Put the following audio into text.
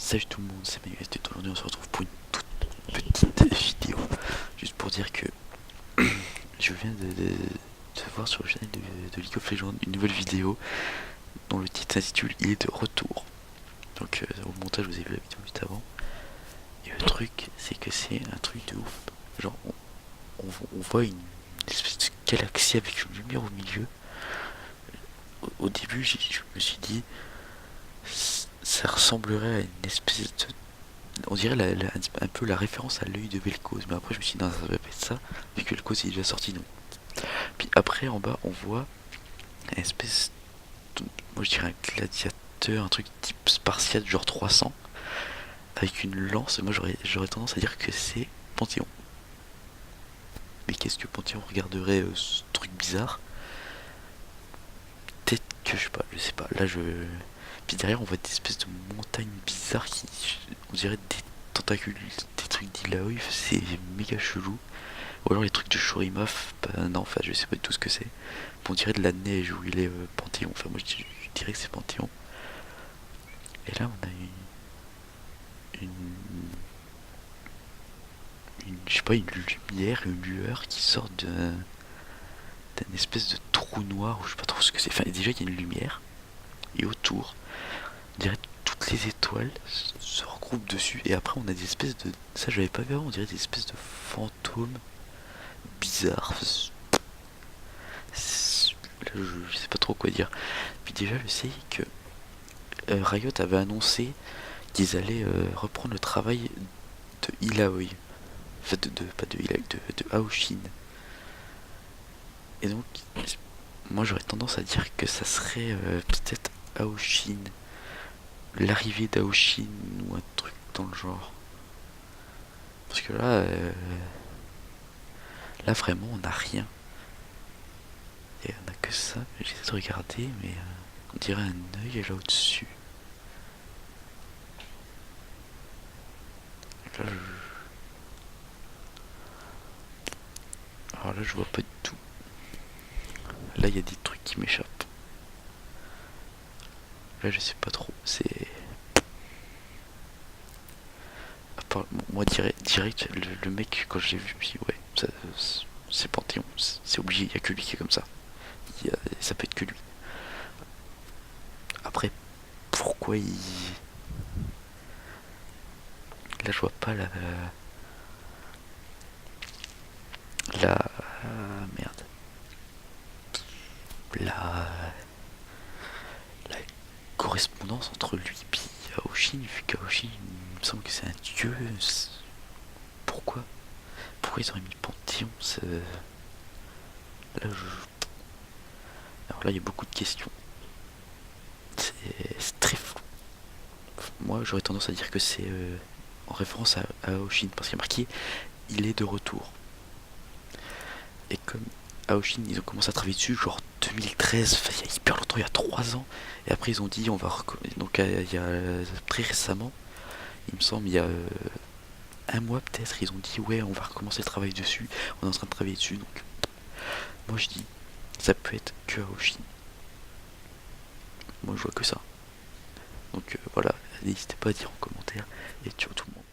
Salut tout le monde, c'est Manuel. Aujourd'hui on se retrouve pour une toute petite vidéo. Juste pour dire que je viens de voir sur le channel de League of Legends une nouvelle vidéo dont le titre s'intitule Il est de retour. Donc au montage vous avez vu la vidéo juste avant. Et le truc c'est que c'est un truc de ouf. Genre on voit une espèce de galaxie avec une lumière au milieu. Au début je me suis dit ça ressemblerait à une espèce de... On dirait un peu la référence à l'œil de Vel'Koz, mais après je me suis dit non, ça va pas être ça, vu que Vel'Koz est déjà sorti, non. Puis après en bas on voit une espèce moi je dirais un gladiateur, un truc type spartiate genre 300, avec une lance, et moi j'aurais tendance à dire que c'est Panthéon. Mais qu'est-ce que Panthéon regarderait ce truc bizarre? Peut-être que je sais pas, là je... Puis derrière on voit des espèces de montagnes bizarres qui... On dirait des tentacules, des trucs d'Illaoi, c'est méga chelou. Ou alors les trucs de Shorimaf, bah non, enfin je sais pas du tout ce que c'est. On dirait de la neige où il est Panthéon, enfin moi je dirais que c'est Panthéon. Et là on a je sais pas, une lumière, une lueur qui sort d'un espèce de trou noir, ou je sais pas trop ce que c'est. Enfin déjà il y a une lumière, et autour, on dirait toutes les étoiles se regroupent dessus, et après on a des espèces de... Ça je l'avais pas vu avant, on dirait des espèces de fantômes bizarres. Là, je sais pas trop quoi dire. Puis déjà, je sais que Riot avait annoncé qu'ils allaient reprendre le travail de Illaoi. Enfin, pas de Illaoi, de Aoshin. Et donc, moi j'aurais tendance à dire que ça serait peut-être Aoshin. L'arrivée d'Aoshin ou un truc dans le genre. Parce que là vraiment, on n'a rien. Et on a que ça. J'essaie de regarder, mais on dirait un œil là au-dessus. Là, alors là, je vois pas du tout. Là, il y a des trucs qui m'échappent. Là, je sais pas trop. C'est... Moi, direct, le mec, quand je l'ai vu, je me suis dit, ouais, c'est Panthéon. C'est obligé, il y a que lui qui est comme ça. Ça peut être que lui. Après, pourquoi il... Là, je vois pas la... Merde. La correspondance entre lui et Aoshin, vu qu'Aoshin, il me semble que c'est un dieu. Pourquoi ils auraient mis Panthéon? Là, alors là, il y a beaucoup de questions. C'est très flou. Moi, j'aurais tendance à dire que c'est en référence à Aoshin, parce qu'il y a marqué il est de retour. Et comme Aoshin, ils ont commencé à travailler dessus, genre 2013, enfin, il y a hyper longtemps, il y a 3 ans. Et après, ils ont dit, on va. Donc, il y a très récemment, il me semble, il y a un mois peut-être, ils ont dit, ouais, on va recommencer le travail dessus. On est en train de travailler dessus, donc. Moi, je dis, ça peut être que Aoshin. Moi, je vois que ça. Donc voilà, n'hésitez pas à dire en commentaire et ciao tout le monde.